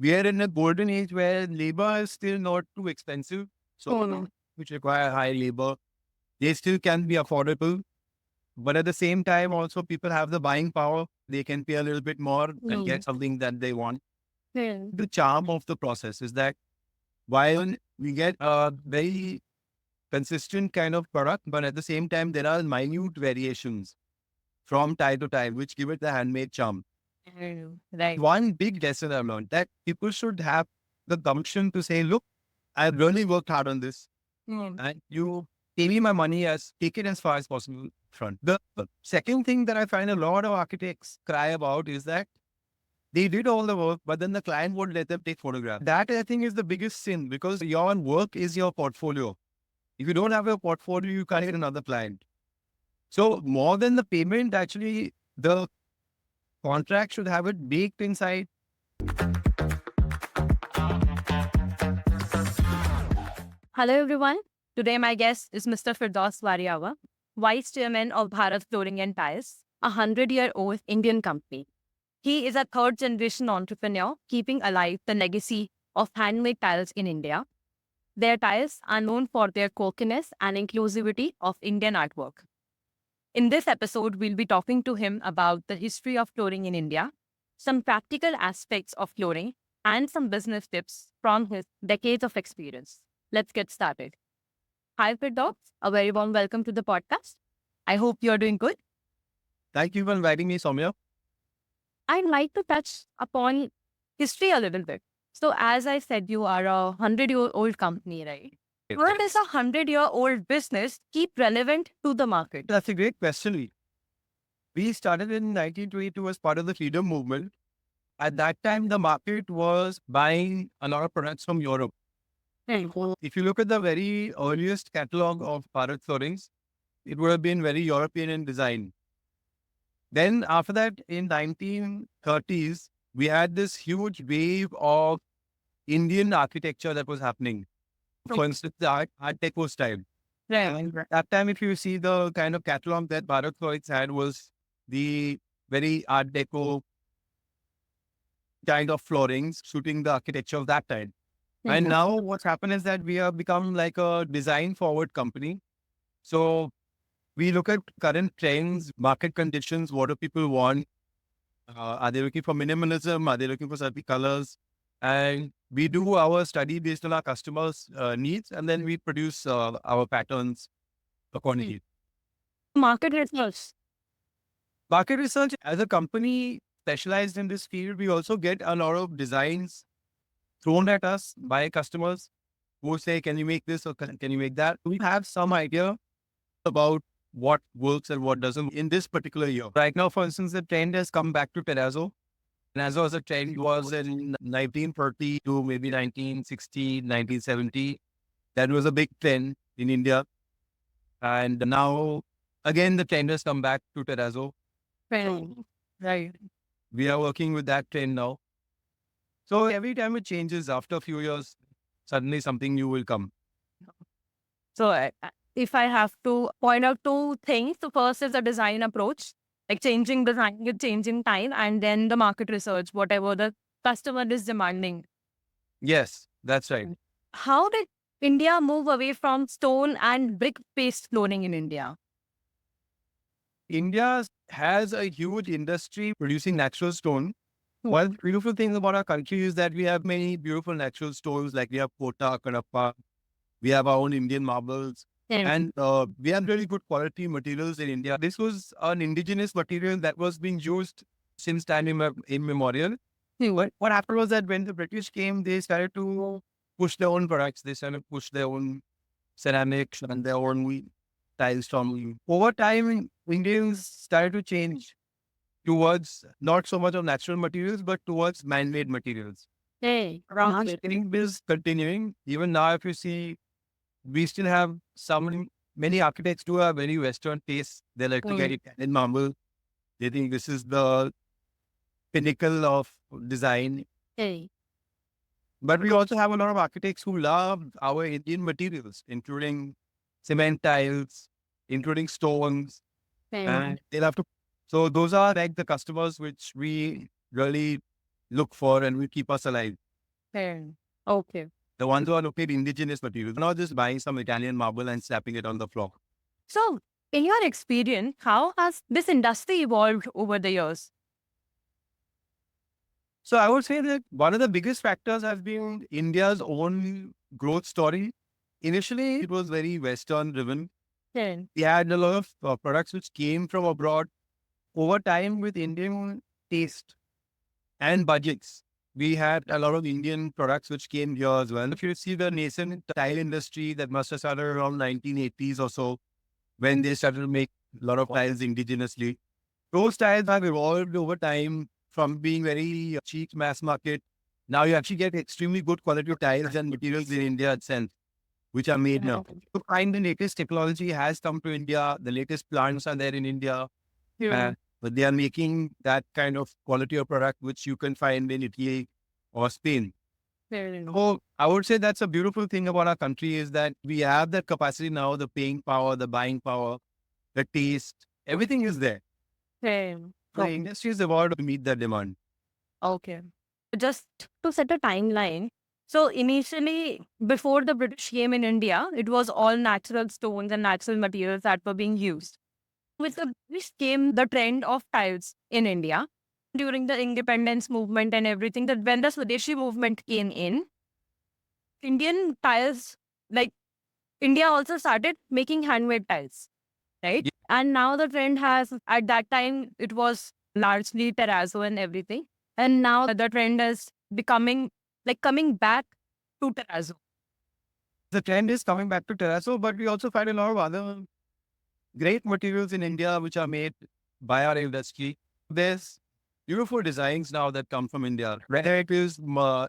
we are in a golden age where labor is still not too expensive. So, which require high labor, they still can be affordable. But at the same time, also people have the buying power. They can pay a little bit more and get something that they want. The charm of the process is that while we get a very consistent kind of product, but at the same time, there are minute variations from time to time, which give it the handmade charm. Right. One big lesson I've learned that people should have the gumption to say, look, I've really worked hard on this. And you pay me my money as take it as far as possible front. The second thing that I find a lot of architects cry about is that they did all the work, but then the client won't let them take photographs. That I think is the biggest sin because your work is your portfolio. If you don't have a portfolio, you can't get another client. So more than the payment, actually, the contract should have it baked inside. Hello, everyone. Today, my guest is Mr. Firdaus Variawa, Vice Chairman of Bharat Flooring and Tiles, a 100-year-old Indian company. He is a third-generation entrepreneur, keeping alive the legacy of handmade tiles in India. Their tiles are known for their quirkiness and inclusivity of Indian artwork. In this episode, we'll be talking to him about the history of flooring in India, some practical aspects of flooring, and some business tips from his decades of experience. Let's get started. Hi, Firdaus. A very warm welcome to the podcast. I hope you're doing good. Thank you for inviting me, Soumya. I'd like to touch upon history a little bit. So, as I said, you are a 100-year-old company, right? How does a 100-year-old business keep relevant to the market? That's a great question. We started in 1922 as part of the freedom movement. At that time, the market was buying a lot of products from Europe. If you look at the very earliest catalog of Bharat Floorings, it would have been very European in design. Then after that, in 1930s, we had this huge wave of Indian architecture that was happening. For instance, the Art Deco style. And at that time, if you see the kind of catalog that Bharat Floorings had was the very Art Deco kind of floorings suiting the architecture of that time. And now what's happened is that we have become like a design forward company. So we look at current trends, market conditions, what do people want? Are they looking for minimalism? Are they looking for certain colors? And we do our study based on our customers' needs, and then we produce our patterns accordingly. Market research. Market research, as a company specialized in this field, we also get a lot of designs thrown at us by customers who say, can you make this or can you make that? We have some idea about what works and what doesn't in this particular year. Right now, for instance, the trend has come back to terrazzo. Terrazzo as a trend was in 1930 to maybe 1960, 1970. That was a big trend in India. And now, again, the trend has come back to terrazzo. Right. We are working with that trend now. So every time it changes, after a few years, suddenly something new will come. So, if I have to point out two things, the first is the design approach, like changing design with changing time, and then the market research, whatever the customer is demanding. Yes, that's right. How did India move away from stone and brick-based flooring in India? India has a huge industry producing natural stone. One beautiful thing about our country is that we have many beautiful natural stones, like we have Kota, Kadapa, we have our own Indian marbles, and we have really good quality materials in India. This was an indigenous material that was being used since time immemorial. What happened was that when the British came, they started to push their own products. They started to push their own ceramics and their own tiles from. Over time, Indians started to change towards not so much of natural materials, but towards man-made materials. Hey, Change is continuing. Even now, if you see, we still have many architects do have very Western taste. They like to get it in marble. They think this is the pinnacle of design. Hey. But we also have a lot of architects who love our Indian materials, including cement tiles, including stones, and they'll have to. So those are like the customers which we really look for and will keep us alive. Fair. Okay. The ones who are looking at indigenous materials, not just buying some Italian marble and slapping it on the floor. So, in your experience, how has this industry evolved over the years? So I would say that one of the biggest factors has been India's own growth story. Initially, it was very Western driven. Fair. We had a lot of products which came from abroad. Over time, with Indian taste and budgets, we had a lot of Indian products which came here as well. If you see the nascent tile industry that must have started around 1980s or so, when they started to make a lot of tiles indigenously, those tiles have evolved over time from being very cheap mass market. Now you actually get extremely good quality of tiles and materials in India itself, which are made now. To find the latest technology has come to India. The latest plants are there in India. Yeah. But they are making that kind of quality of product which you can find in Italy or Spain. Fair. So I would say that's a beautiful thing about our country is that we have that capacity now, the paying power, the buying power, the taste, everything is there. Fair. The industry is evolved to meet that demand. Okay. Just to set a timeline. So initially, before the British came in India, it was all natural stones and natural materials that were being used. With the British came the trend of tiles in India during the independence movement and everything. That when the Swadeshi movement came in, Indian tiles, like India also started making handmade tiles, right? Yeah. And now the trend has, at that time, it was largely terrazzo and everything. And now the trend is becoming like coming back to terrazzo. The trend is coming back to terrazzo, but we also find a lot of other great materials in India which are made by our industry. There's beautiful designs now that come from India, whether it is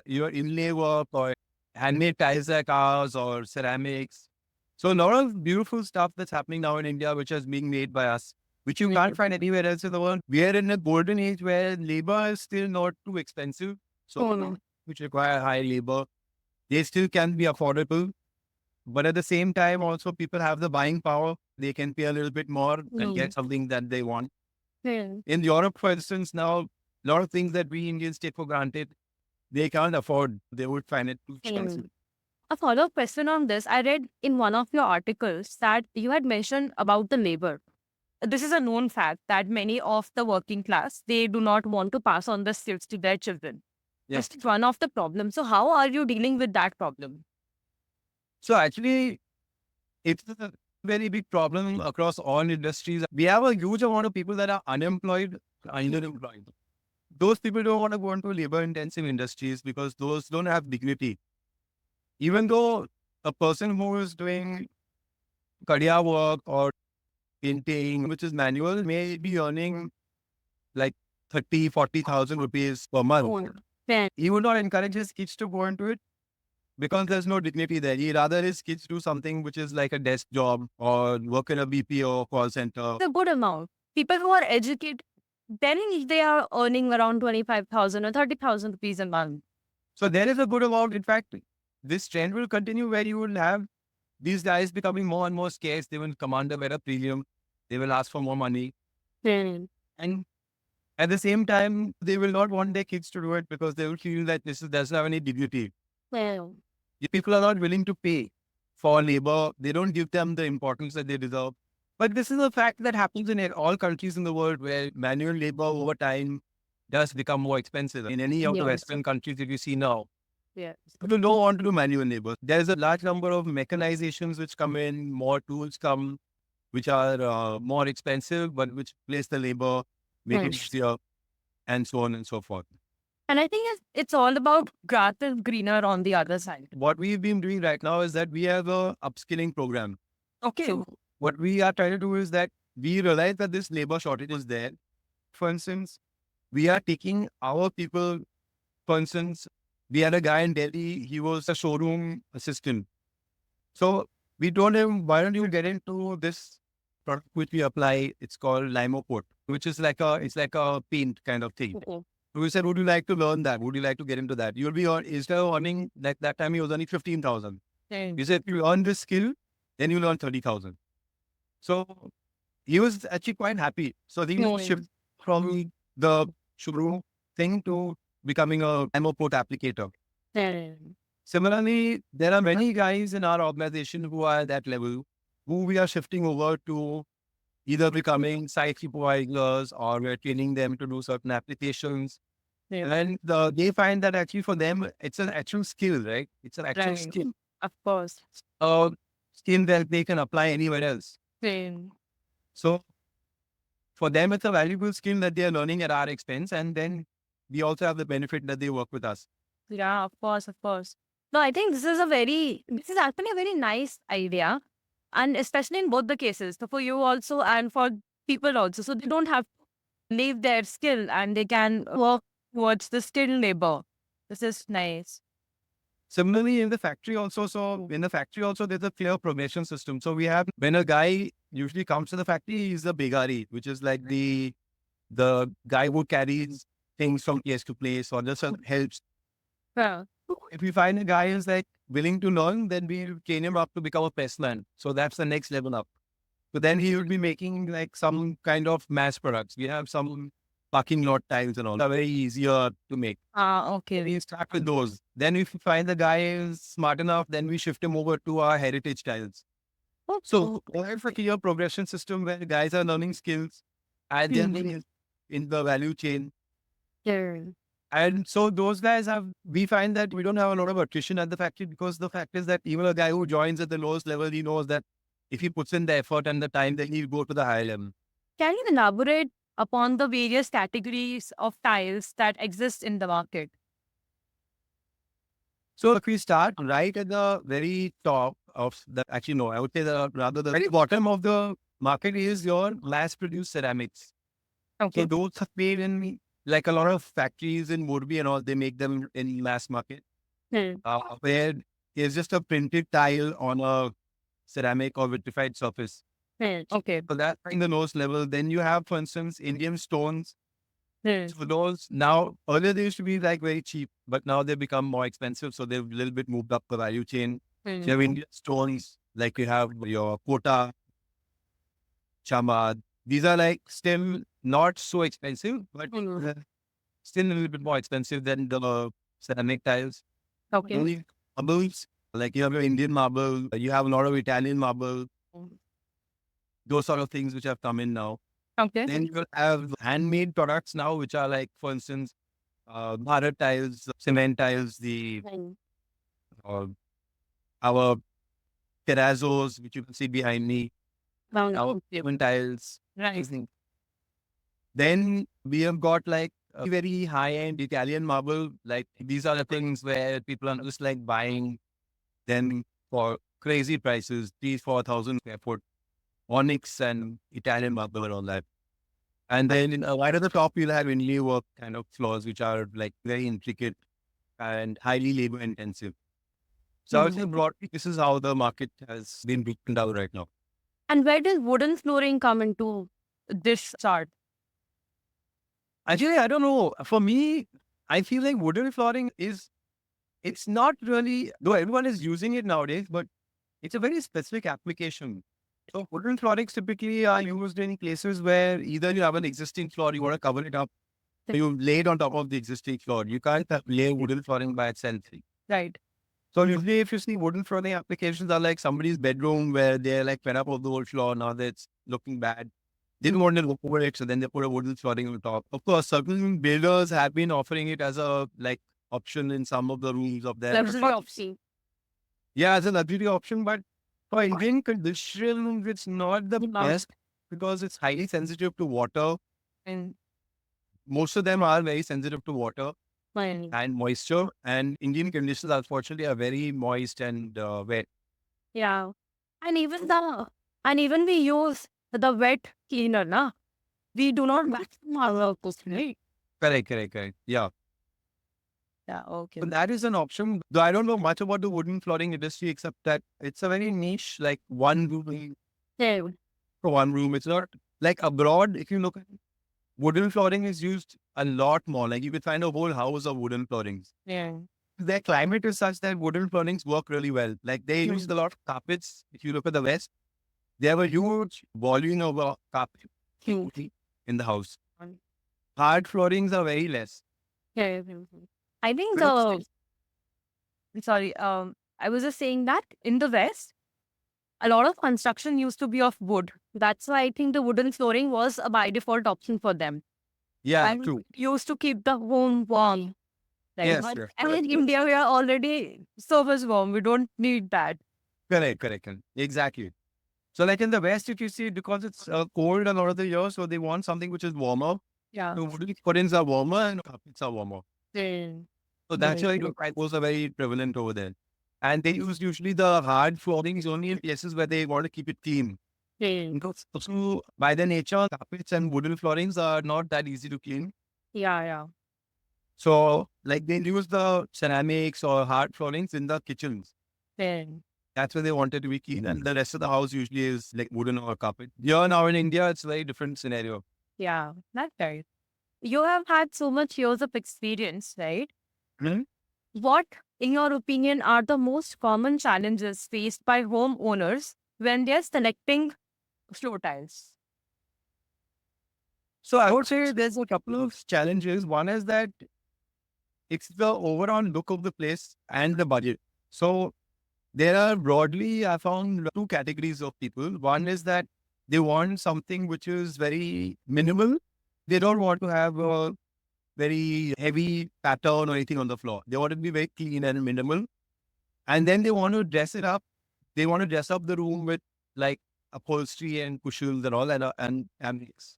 your inlay work or handmade tiles like ours or ceramics. So a lot of beautiful stuff that's happening now in India, which is being made by us, which you can't find anywhere else in the world. We are in a golden age where labor is still not too expensive. So which require high labor, they still can be affordable. But at the same time, also people have the buying power. They can pay a little bit more and get something that they want. Yeah. In Europe, for instance, now a lot of things that we Indians take for granted, they can't afford. They would find it too expensive. A follow-up question on this. I read in one of your articles that you had mentioned about the labor. This is a known fact that many of the working class, they do not want to pass on the skills to their children. Yes. That's one of the problems. So how are you dealing with that problem? So actually, it's a very big problem across all industries. We have a huge amount of people that are unemployed, underemployed. Those people don't want to go into labor-intensive industries because those don't have dignity. Even though a person who is doing career work or painting, which is manual, may be earning like 30, 40,000 rupees per month. Yeah. He would not encourage his kids to go into it because there's no dignity there. He'd rather his kids do something which is like a desk job or work in a BPO call center. It's a good amount. People who are educated, then they are earning around 25,000 or 30,000 rupees a month. So there is a good amount. In fact, this trend will continue where you will have these guys becoming more and more scarce. They will command a better premium. They will ask for more money. And at the same time, they will not want their kids to do it because they will feel that this doesn't have any dignity. Well, The people are not willing to pay for labor. They don't give them the importance that they deserve. But this is a fact that happens in all countries in the world where manual labor over time does become more expensive. In any of the Yes. Western countries that you see now, yeah. people don't want to do manual labor. There's a large number of mechanizations which come in, more tools come, which are more expensive, but which place the labor, make it Nice. easier, and so on and so forth. And I think it's all about grass is greener on the other side. What we've been doing right now is that we have a upskilling program. Okay. So what we are trying to do is that we realize that this labor shortage is there. For instance, we are taking our people, for instance, we had a guy in Delhi, he was a showroom assistant. So we told him, why don't you get into this product which we apply? It's called Limo Coat, which is it's like a paint kind of thing. Okay. So we said, would you like to learn that? Would you like to get into that? You'll be instead of earning, like that time he was earning 15,000. We said, if you earn this skill, then you'll earn 30,000. So he was actually quite happy. So he shifted from the showroom thing to becoming a Limo Coat applicator. Similarly, there are many guys in our organization who are at that level, who we are shifting over to either becoming site supervisors or we're training them to do certain applications. And they find that actually for them, it's an actual skill, right? It's an actual Right. skill, Of course. a skill that they can apply anywhere else. Same. So for them, it's a valuable skill that they are learning at our expense. And then we also have the benefit that they work with us. Yeah, of course, of course. No, I think this is actually a very nice idea. And especially in both the cases. So for you also and for people also. So they don't have to leave their skill and they can work towards the skilled labor. This is nice. Similarly, in the factory also, there's a clear progression system. So we have, when a guy usually comes to the factory, he's the bigari, which is like the guy who carries things from place to place or just helps. Yeah. If we find a guy who's like willing to learn, then we train him up to become a pressman. So that's the next level up. So then he will be making like some kind of mass products. We have some parking lot tiles and all. They're very easier to make. Okay. We start with those. Then if we find the guy is smart enough, then we shift him over to our heritage tiles. So there's a clear progression system where guys are learning skills and then in the value chain. Yeah. And so those guys we find that we don't have a lot of attrition at the factory because the fact is that even a guy who joins at the lowest level, he knows that if he puts in the effort and the time, then he'll go to the higher level. Can you elaborate upon the various categories of tiles that exist in the market? So if we start right at the very top of the, actually no, I would say the very bottom of the market is your mass produced ceramics. Okay. So those are made in like a lot of factories in Morbi and all, they make them in mass market, where there's just a printed tile on a ceramic or vitrified surface. Okay. So that's in the lowest level. Then you have, for instance, Indian stones. So those now, earlier they used to be like very cheap, but now they become more expensive. So they've a little bit moved up the value chain. So you have Indian stones, like you have your Kota, Chamad. These are like still not so expensive, but still a little bit more expensive than the ceramic tiles. Okay. Only marbles, like you have your Indian marble, you have a lot of Italian marble, those sort of things which have come in now. Okay. Then you will have handmade products now, which are like, for instance, Bharat tiles, cement tiles, uh, our terrazzos, which you can see behind me, our pavement tiles. Right. Then we have got like a very high-end Italian marble. Like these are the things where people are just like buying them for crazy prices, 3,000-4,000 square foot onyx and Italian marble and all that. And then right at the top, you'll have inlay work kind of floors, which are like very intricate and highly labor intensive. So I would say broadly, this is how the market has been broken down right now. And where does wooden flooring come into this chart? Actually, I don't know. For me, I feel like wooden flooring it's not really, though everyone is using it nowadays, but it's a very specific application. So wooden floorings typically are used in places where either you have an existing floor, you want to cover it up, so you lay it on top of the existing floor. You can't lay wooden flooring by itself. Right. So usually if you see wooden flooring applications are like somebody's bedroom where they're like fed up of the whole floor, now that it's looking bad. They don't want to look over it, so then they put a wooden flooring on top. Of course, certain builders have been offering it as a like option in some of the rooms of their Option. yeah, as a luxury option, but for Indian conditions, it's not the best because it's highly sensitive to water. And Most of them are very sensitive to water fine. and moisture, and Indian conditions, unfortunately, are very moist and wet. Yeah. And even we use the wet cleaner, na? We do not vacuum our cooking, right? Correct. Yeah. Yeah, okay. So that is an option. Though I don't know much about the wooden flooring industry, except that it's a very niche, like one room Yeah. for one room. It's not like abroad. If you look at it, wooden flooring is used a lot more. Like you could find a whole house of wooden floorings. Yeah. Their climate is such that wooden floorings work really well. Like they use a lot of carpets. If you look at the West, they have a huge volume of carpet in the house. Hard floorings are very less. Yeah. I think But sorry, I was just saying that in the West, a lot of construction used to be of wood. That's why I think the wooden flooring was a by default option for them. Yeah, And true. used to keep the home warm. Right. Yes, But yes. and in India, we are already so much warm. We don't need that. Correct. Exactly. So like in the West, if you see, because it's cold a lot of the year, so they want something which is warmer. Yeah. So wooden curtains are warmer and carpets are warmer. Mm. So that's Very why true. typos are very prevalent over there. And they use usually the hard floorings only in places where they want to keep it clean. Mm. Because also by their nature, carpets and wooden floorings are not that easy to clean. Yeah. So like they use the ceramics or hard floorings in the kitchens. Mm. That's where they want it to be clean. And the rest of the house usually is like wooden or carpet. Here now in India, it's a very different scenario. Yeah. That's right. You have had so much years of experience, right? Mhm. What, in your opinion, are the most common challenges faced by homeowners when they're selecting floor tiles? So I would say there's a couple of challenges. One is that it's the overall look of the place and the budget. So there are broadly, I found two categories of people. One is that they want something which is very minimal. They don't want to have a very heavy pattern or anything on the floor. They want it to be very clean and minimal. And then they want to dress it up. They want to dress up the room with like upholstery and cushions and all and antiques.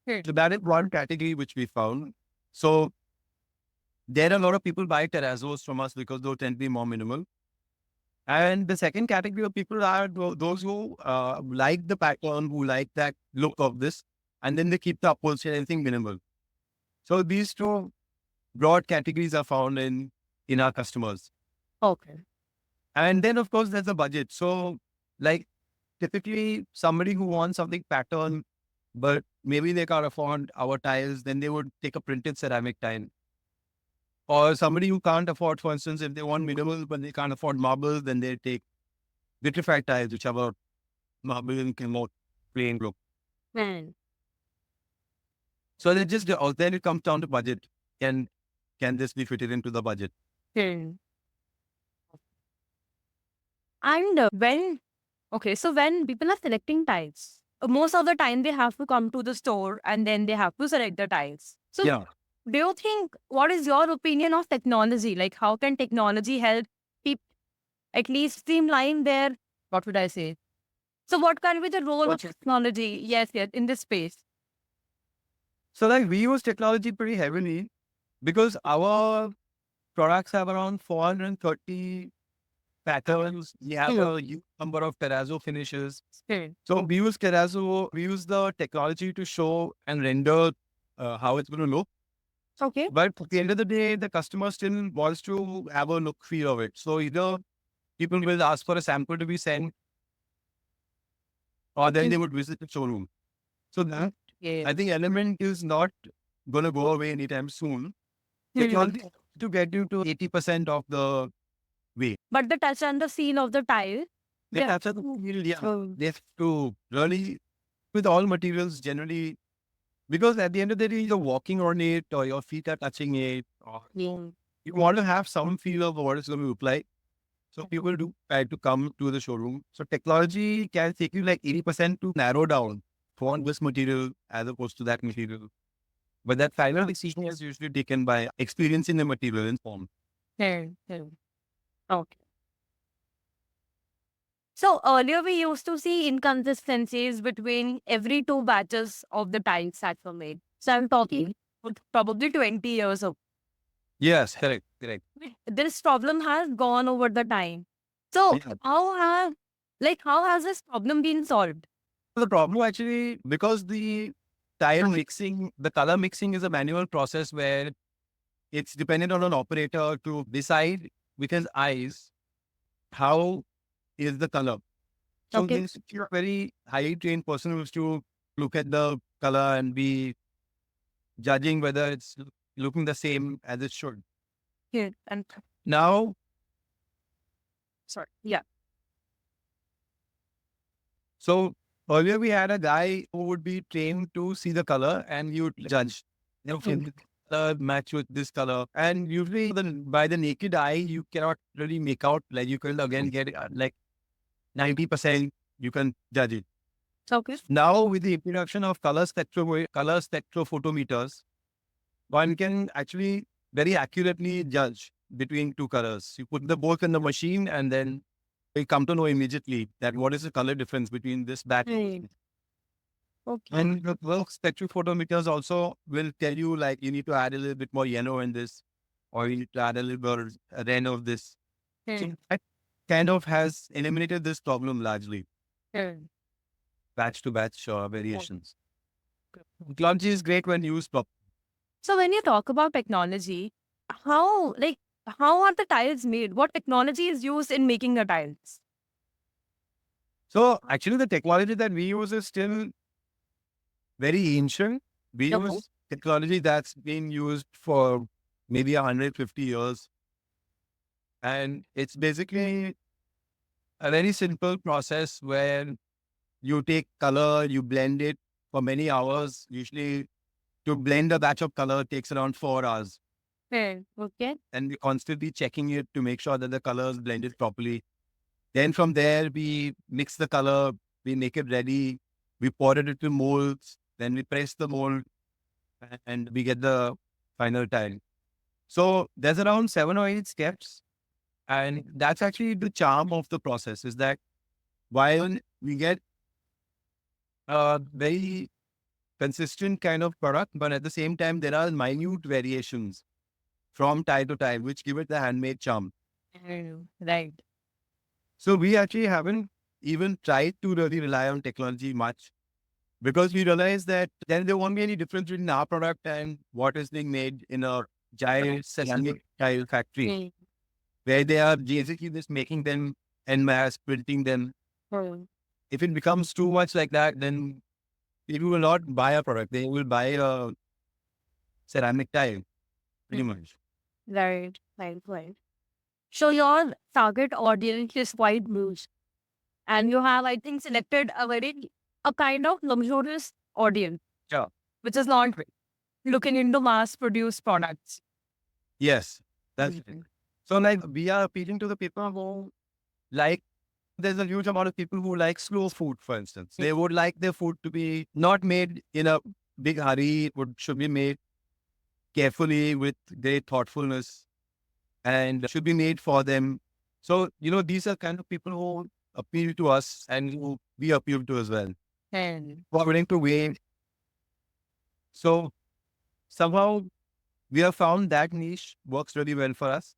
Hmm. So that is one category which we found. So there are a lot of people buy terrazzos from us because those tend to be more minimal. And the second category of people are those who like the pattern, who like that look of this, and then they keep the upholstery and everything minimal. So these two broad categories are found in our customers. Okay. And then of course there's a budget. So like typically somebody who wants something pattern, but maybe they can't afford our tiles, then they would take a printed ceramic tile. Or somebody who can't afford, for instance, if they want minimal but they can't afford marble, then they take vitrified tiles, which have a marble and more plain look. Hmm. So they just then it comes down to budget. Can this be fitted into the budget? Hmm. And okay, so when people are selecting tiles, most of the time they have to come to the store and then they have to select the tiles. So, Yeah. do you think, what is your opinion of technology? Like, how can technology help people at least streamline their, what would I say? So, what can be the role of What- technology? Yes, in this space. So like we use technology pretty heavily because our products have around 430 patterns. We have a huge number of terrazzo finishes. Hmm. So we use terrazzo, we use the technology to show and render how it's going to look. Okay. But at the end of the day, the customer still wants to have a look feel of it. So either people will ask for a sample to be sent, or then they would visit the showroom. So that Yeah. I think element is not going to go away anytime soon. Hmm. Technology to get you to 80% of the way. But the touch and the feel of the tile. They Yeah. have to, yeah, So, they have to really, with all materials generally, because at the end of the day, you're walking on it or your feet are touching it, or yeah. you want to have some feel of what it's going to look like. So people do try to come to the showroom. So technology can take you like 80% to narrow down for this material as opposed to that material. But that final decision is usually taken by experiencing the material in form. Okay. So earlier we used to see inconsistencies between every two batches of the tiles that were made. So I'm talking probably 20 years ago. Yes, correct. This problem has gone over the time. So Yeah. how has this problem been solved? The problem actually, because the tile mixing, the color mixing is a manual process where it's dependent on an operator to decide with his eyes how is the color. So Okay. this you're a very highly trained person who's to look at the color and be judging whether it's looking the same as it should. Here and Now, sorry. Yeah. so earlier we had a guy who would be trained to see the color and he would judge. Okay, match with this color. And usually by the naked eye, you cannot really make out, like you can again get like 90%, you can judge it. Okay. Now with the introduction of color spectrophotometers, one can actually very accurately judge between two colors. You put the both in the machine and then you come to know immediately that what is the color difference between this batch. Okay. And the spectrophotometers also will tell you like you need to add a little bit more yellow in this, or you need to add a little more red of this. So that kind of has eliminated this problem largely, batch to batch variations. Technology is great when used properly. So when you talk about technology, how are the tiles made? What technology is used in making the tiles? So actually the technology that we use is still very ancient. We Okay. use technology that's been used for maybe 150 years. And it's basically a very simple process where you take color, you blend it for many hours. Usually to blend a batch of color takes around 4 hours. Okay. And we're constantly checking it to make sure that the color is blended properly. Then from there, we mix the color, we make it ready, we pour it into molds, then we press the mold and we get the final tile. So there's around 7 or 8 steps. And that's actually the charm of the process, is that while we get a very consistent kind of product, but at the same time, there are minute variations from tile to tile, which give it the handmade charm. Right. So we actually haven't even tried to really rely on technology much, because we realize that then there won't be any difference between our product and what is being made in a giant ceramic tile factory, where they are basically just making them en masse, printing them. If it becomes too much like that, then people will not buy a product. They will buy a ceramic tile, pretty much. Right. So your target audience is quite loose, and you have, I think, selected a kind of luxurious audience. Yeah. Which is not looking into mass-produced products. Yes, that's it. So like we are appealing to the people who like, there's a huge amount of people who like slow food, for instance. They would like their food to be not made in a big hurry. Should be made carefully with great thoughtfulness and should be made for them. So, these are kind of people who appeal to us and who we appeal to as well. And Who are willing to wait. So somehow we have found that niche works really well for us.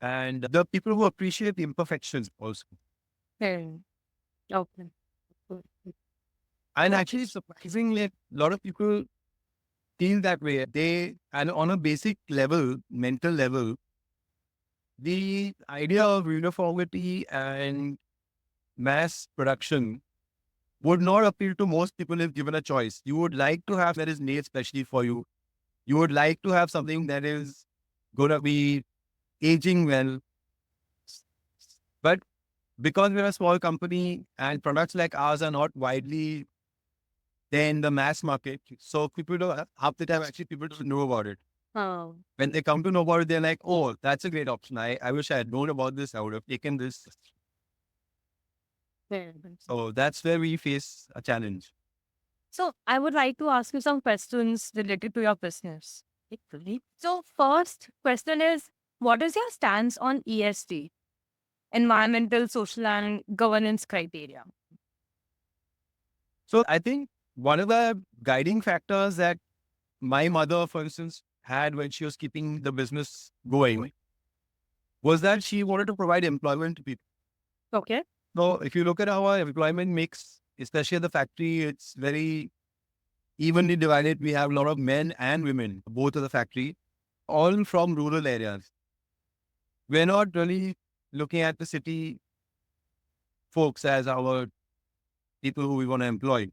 And the people who appreciate the imperfections also. okay. And actually, surprisingly, a lot of people feel that way. And on a basic level, mental level, the idea of uniformity and mass production would not appeal to most people if given a choice. You would like to have that is made specially for you. You would like to have something that is going to be aging well. But because we're a small company and products like ours are not widely there in the mass market, so people don't, half the time actually people don't know about it. Oh. When they come to know about it, they're like, oh, that's a great option. I wish I had known about this. I would have taken this. So that's where we face a challenge. So I would like to ask you some questions related to your business. So first question is, what is your stance on ESG, environmental, social, and governance criteria? So I think one of the guiding factors that my mother, for instance, had when she was keeping the business going was that she wanted to provide employment to people. Okay. So if you look at our employment mix, especially at the factory, it's very evenly divided. We have a lot of men and women, both at the factory, all from rural areas. We're not really looking at the city folks as our people who we want to employ.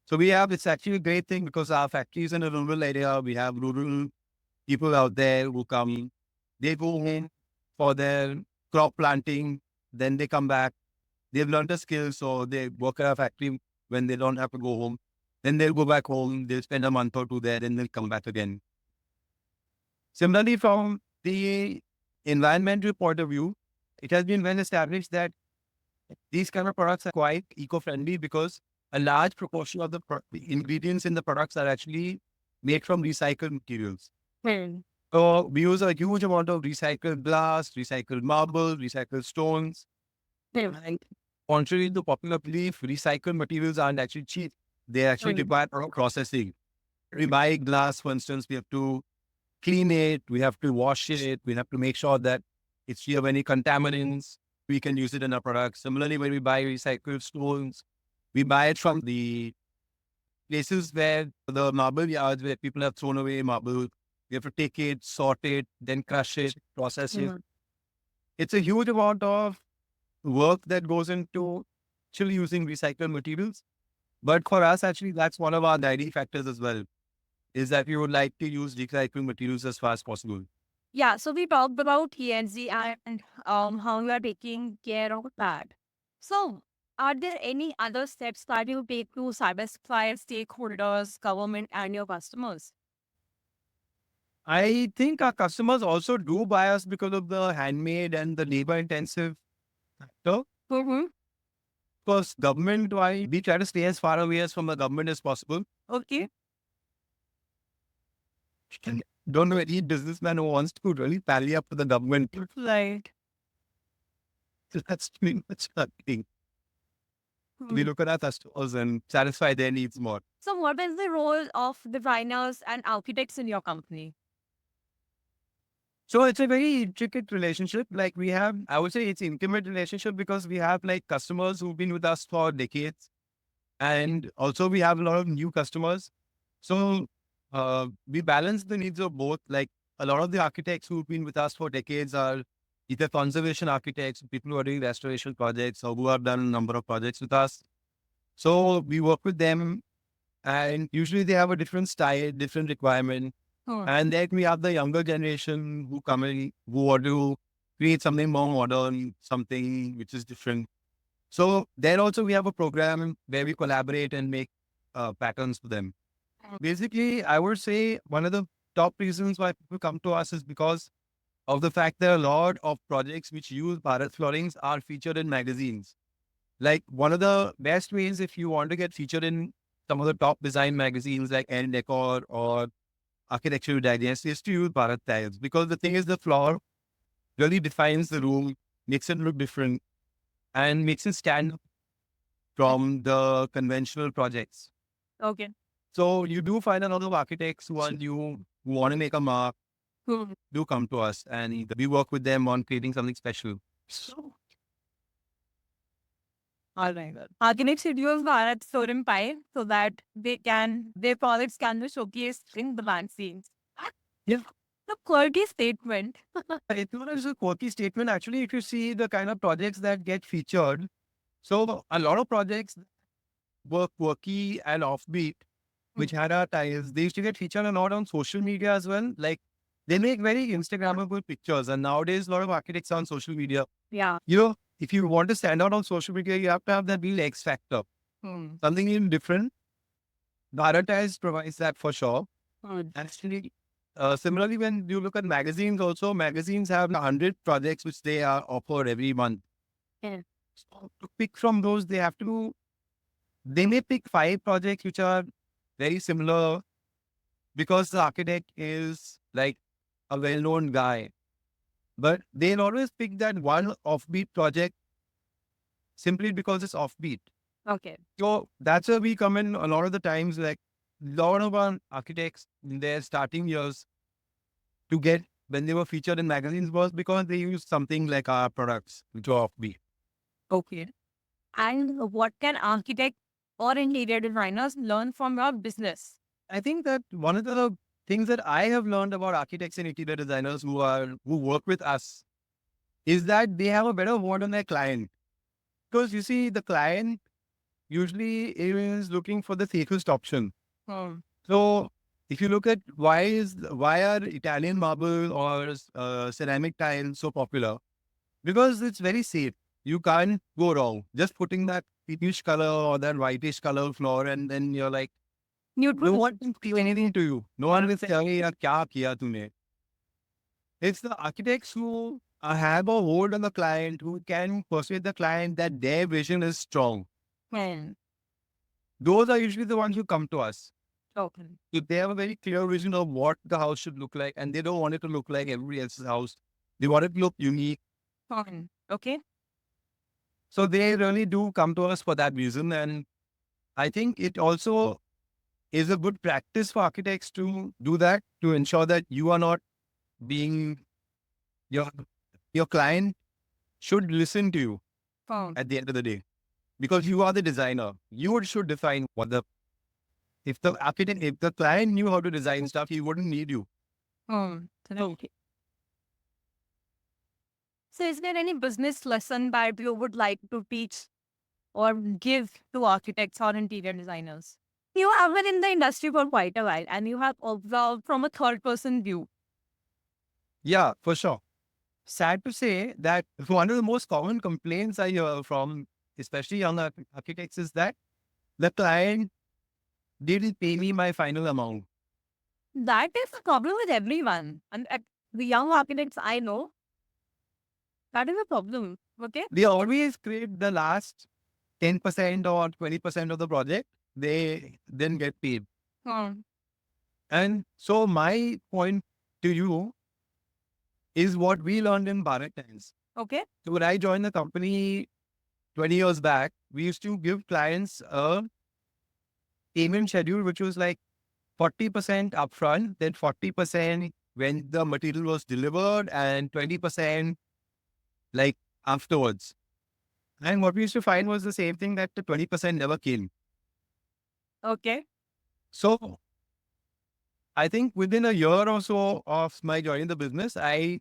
So it's actually a great thing because our factory is in a rural area. We have rural people out there who come, they go home for their crop planting, then they come back. They've learned a skill, so they work at a factory when they don't have to go home. Then they'll go back home, they'll spend a month or two there, then they'll come back again. Similarly, from the environmental point of view, it has been well established that these kind of products are quite eco-friendly because a large proportion of the ingredients in the products are actually made from recycled materials. Hmm. So we use a huge amount of recycled glass, recycled marble, recycled stones. Hmm. And contrary to popular belief, recycled materials aren't actually cheap. They actually Hmm. require processing. We buy glass, for instance, we have to clean it, we have to wash it, we have to make sure that it's free of any contaminants. We can use it in our products. Similarly, when we buy recycled stones, we buy it from the places where the marble yards where people have thrown away marble. We have to take it, sort it, then crush it, process it. Hmm. It's a huge amount of work that goes into actually using recycled materials. But for us, actually, that's one of our guiding factors as well, is that we would like to use recycled materials as far as possible. Yeah, so we talked about ENG and how you are taking care of that. So, are there any other steps that you take to satisfy stakeholders, government, and your customers? I think our customers also do buy us because of the handmade and the labor intensive factor. Mm-hmm. Because government, why we try to stay as far away as from the government as possible. Okay. And don't know any businessman who wants to really tally up to the government. Right. So that's pretty much the thing. We Hmm. look at our customers and satisfy their needs more. So, what is the role of designers and architects in your company? So it's a very intricate relationship. Like we have, I would say it's intimate relationship because we have like customers who've been with us for decades. And also we have a lot of new customers. So we balance the needs of both. Like a lot of the architects who've been with us for decades are either conservation architects, people who are doing restoration projects or who have done a number of projects with us. So we work with them and usually they have a different style, different requirement. Hmm. And then we have the younger generation who come in, who want to create something more modern, something which is different. So then also we have a program where we collaborate and make patterns for them. Basically, I would say one of the top reasons why people come to us is because of the fact that a lot of projects which use Bharat floorings are featured in magazines. Like one of the best ways if you want to get featured in some of the top design magazines like N Decor or Architectural Digest is to use Bharat tiles because the thing is the floor really defines the room, makes it look different and makes it stand out from the conventional projects. Okay. So you do find a lot of architects who are new, who want to make a mark, Hmm. do come to us and we work with them on creating something special. So, all right. Architects should use Bharat Sorim Pi so that their projects can be showcased in the magazines. Yeah. The quirky statement. It's not just a quirky statement. Actually, if you see the kind of projects that get featured, so a lot of projects were quirky and offbeat, which had our ties. They used to get featured a lot on social media as well. Like they make very Instagrammable pictures. And nowadays, a lot of architects are on social media. Yeah. You know, if you want to stand out on social media, you have to have that real X factor, Hmm. something even different. Bharat provides that for sure. Hmm. Actually, similarly, when you look at magazines, also magazines have 100 projects which they are offered every month. Yeah. So to pick from those, they may pick 5 projects which are very similar because the architect is like a well-known guy. But they'll always pick that one offbeat project simply because it's offbeat. Okay. So that's where we come in a lot of the times, like a lot of our architects in their starting years to get when they were featured in magazines was because they used something like our products, which were offbeat. Okay. And what can architects or interior designers learn from your business? I think that one of the things that I have learned about architects and interior designers who work with us is that they have a better word on their client. Because you see, the client usually is looking for the safest option. Hmm. So if you look at why are Italian marble or ceramic tiles so popular? Because it's very safe. You can't go wrong. Just putting that pinkish color or that whitish color floor, and then you're like, no Neutral. one can do anything to you. No one will say, "Hey, yaar, kya kiya tune?" It's the architects who have a hold on the client, who can persuade the client that their vision is strong. Hmm. Those are usually the ones who come to us. Okay. If they have a very clear vision of what the house should look like, and they don't want it to look like everybody else's house, they want it to look unique. Hmm. Okay. So they really do come to us for that reason. And I think it also is a good practice for architects to do that, to ensure that you are not being your your client should listen to you Hmm. at the end of the day, because you are the designer. You should define what the if the architect, if the client knew how to design stuff, he wouldn't need you. Hmm. Okay. So, is there any business lesson that you would like to teach or give to architects or interior designers? You have been in the industry for quite a while and you have observed from a third person view. Yeah, for sure. Sad to say that one of the most common complaints I hear from, especially young architects, is that the client didn't pay me my final amount. That is a problem with everyone. And the young architects I know, that is a problem. Okay. They always create the last 10% or 20% of the project. They then get paid. Hmm. And so my point to you is what we learned in Bharat Times. Okay. So when I joined the company 20 years back, we used to give clients a payment schedule, which was like 40% upfront, then 40% when the material was delivered, and 20% like afterwards. And what we used to find was the same thing, that the 20% never came. Okay. So I think within a year or so of my joining the business, I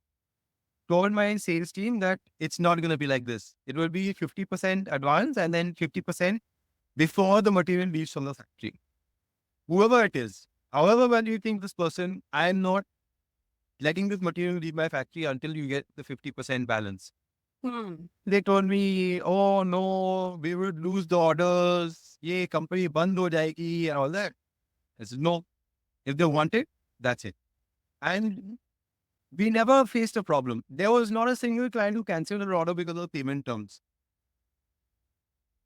told my sales team that it's not going to be like this. It will be 50% advance and then 50% before the material leaves from the factory. Whoever it is, however well you think this person, I'm not letting this material leave my factory until you get the 50% balance. Hmm. They told me, oh no, we would lose the orders. Ye company band ho jayegi and all that. I said, no, if they want it, that's it. And we never faced a problem. There was not a single client who canceled an order because of payment terms.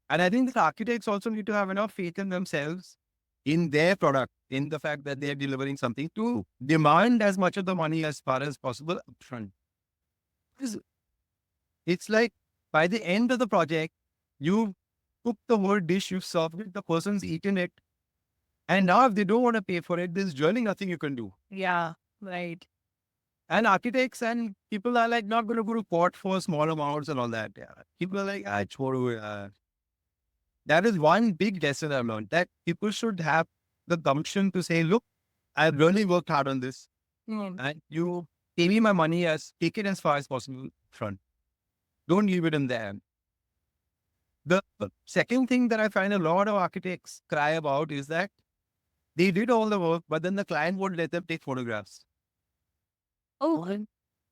And I think the architects also need to have enough faith in themselves, in their product, in the fact that they are delivering something, to demand as much of the money as far as possible upfront. Because it's like by the end of the project, you cook the whole dish, you've served it, the person's eaten it. And now if they don't want to pay for it, there's really nothing you can do. Yeah. Right. And architects and people are like not going to go to court for small amounts and all that. Yeah. People are like, chodo. That is one big lesson I've learned, that people should have the gumption to say, look, I've really worked hard on this. Hmm. And you pay me my money, take it as far as possible front. Don't leave it in there. The second thing that I find a lot of architects cry about is that they did all the work, but then the client won't let them take photographs. Oh.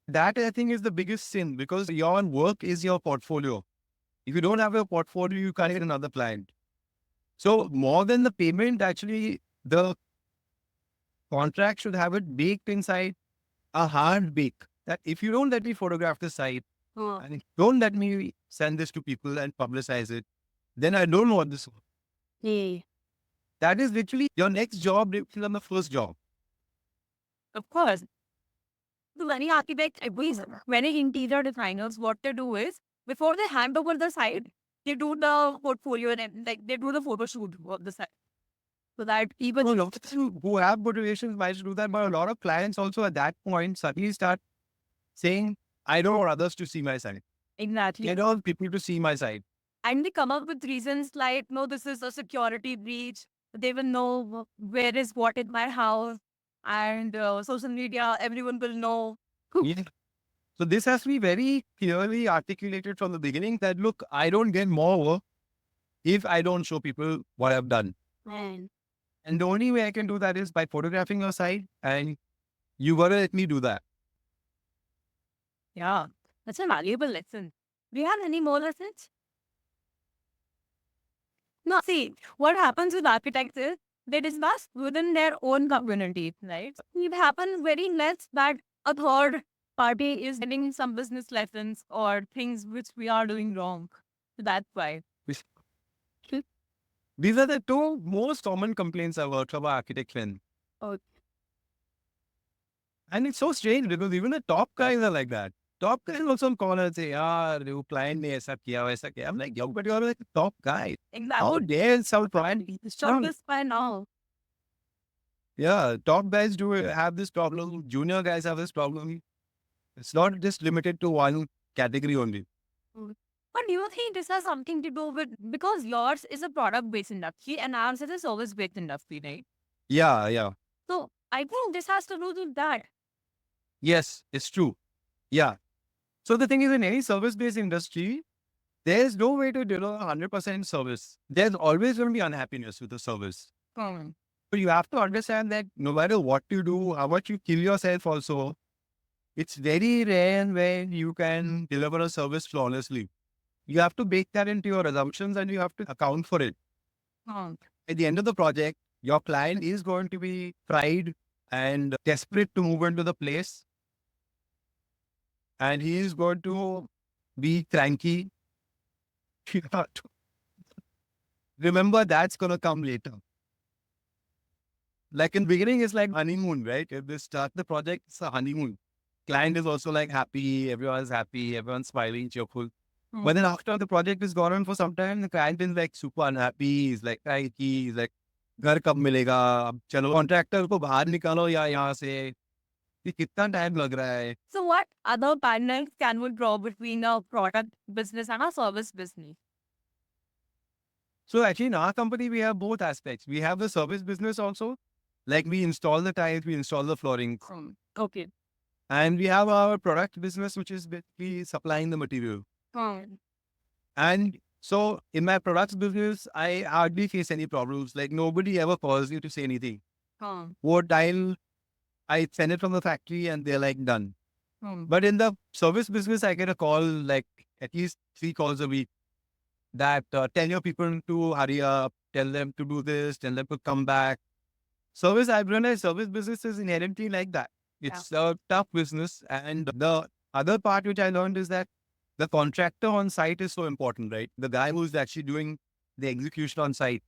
That I think is the biggest sin, because your work is your portfolio. If you don't have a portfolio, you can't get another client. So more than the payment, actually, the contract should have it baked inside, a hard bake, that if you don't let me photograph the site Hmm. and don't let me send this to people and publicize it, then I don't want this. Yeah. That is literally your next job depends on the first job. Of course. So many architects, many interior designers, what they do is before they hand over the site, they do the portfolio and like they do the photo shoot of the site. So that even So a lot of people who have motivations might do that, but a lot of clients also at that point suddenly start saying, I don't want others to see my site. exactly. I don't want people to see my site. And they come up with reasons like, no, this is a security breach. They will know where is what in my house. And social media, everyone will know. Yeah. So this has to be very clearly articulated from the beginning that, look, I don't get more work if I don't show people what I've done. Man. And the only way I can do that is by photographing your site, and you gotta let me do that. Yeah, that's a valuable lesson. Do you have any more lessons? No, see, what happens with architects is they discuss within their own community, right? It happens very less that a third Party is getting some business lessons or things which we are doing wrong. So that's why. These are the two most common complaints I've heard from our architect friends. Oh. And it's so strange because even the top guys are like that. Top guys also call and say, "Yeah, the client ne aisa kiya, waisa kiya." I'm like, "Yo, but you're like a top guy. How Exactly. dare some client be this Stop strong?" this by now. Yeah, top guys do have this problem. Junior guys have this problem. It's not just limited to one category only. But do you think this has something to do with, because yours is a product-based industry and ours is a service-based industry, right? Yeah. So I think this has to do with that. Yes, it's true. Yeah. So the thing is, in any service-based industry, there's no way to deliver 100% service. There's always going to be unhappiness with the service. But you have to understand that no matter what you do, how much you kill yourself also, it's very rare when you can deliver a service flawlessly. You have to bake that into your assumptions and you have to account for it. At the end of the project, your client is going to be fried and desperate to move into the place. And he is going to be cranky. You have to remember that's going to come later. Like in beginning, it's like honeymoon, right? If they start the project, it's a honeymoon. Client is also like happy, everyone's happy, everyone's smiling, cheerful. But then after the project is gone on for some time, the client is like super unhappy. He's like, he's like, घर कब मिलेगा? अब चलो contractor को बाहर निकालो या यहाँ से ये कितना टाइम लग रहा है? So what other partners can we draw between a product business and a service business? So actually in our company, we have both aspects. We have the service business also. Like we install the tiles, we install the flooring. Okay. And we have our product business, which is basically supplying the material. And so in my products business, I hardly face any problems. Like nobody ever calls you to say anything. What tile, I send it from the factory and they're like done. But in the service business, I get a call like at least 3 calls a week that tell your people to hurry up, tell them to do this, tell them to come back. Service, I've realized service business is inherently like that. It's a tough business. And the other part which I learned is that the contractor on site is so important, right? The guy who's actually doing the execution on site.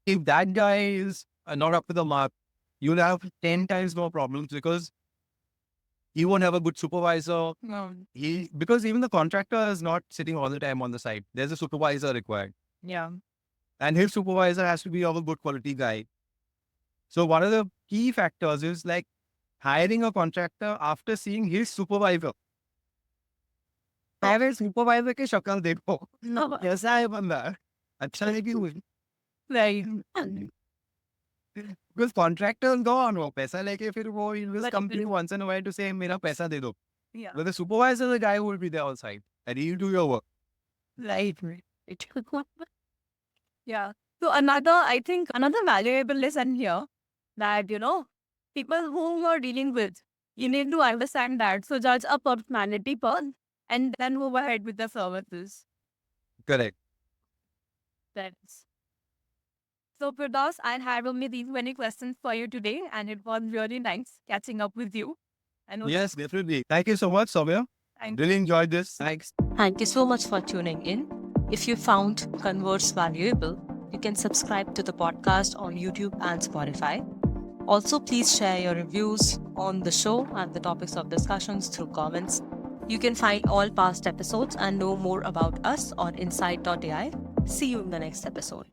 If that guy is not up to the mark, you'll have 10 times more problems because he won't have a good supervisor. Because even the contractor is not sitting all the time on the site. There's a supervisor required. Yeah. And his supervisor has to be of a good quality guy. So one of the key factors is like hiring a contractor after seeing his supervisor. पहले supervisor की शक्ल देखो कैसा है बंदा अच्छा है कि हुई because contractor is gone वो पैसा लेके फिर वो in this company once in a while to say मेरा पैसा दे दो. But the supervisor is the guy who will be there on site and he'll do your work. Right. Yeah. So I think another valuable lesson here that, people whom you're dealing with, you need to understand that. So judge a personality first and then move ahead with the services. Correct. That's. So Firdaus, I had only these many questions for you today and it was really nice catching up with you. Yes, definitely. Thank you so much, Soumya. Really enjoyed this. Thanks. Thank you so much for tuning in. If you found Converse valuable, you can subscribe to the podcast on YouTube and Spotify. Also, please share your reviews on the show and the topics of discussions through comments. You can find all past episodes and know more about us on insight.ai. See you in the next episode.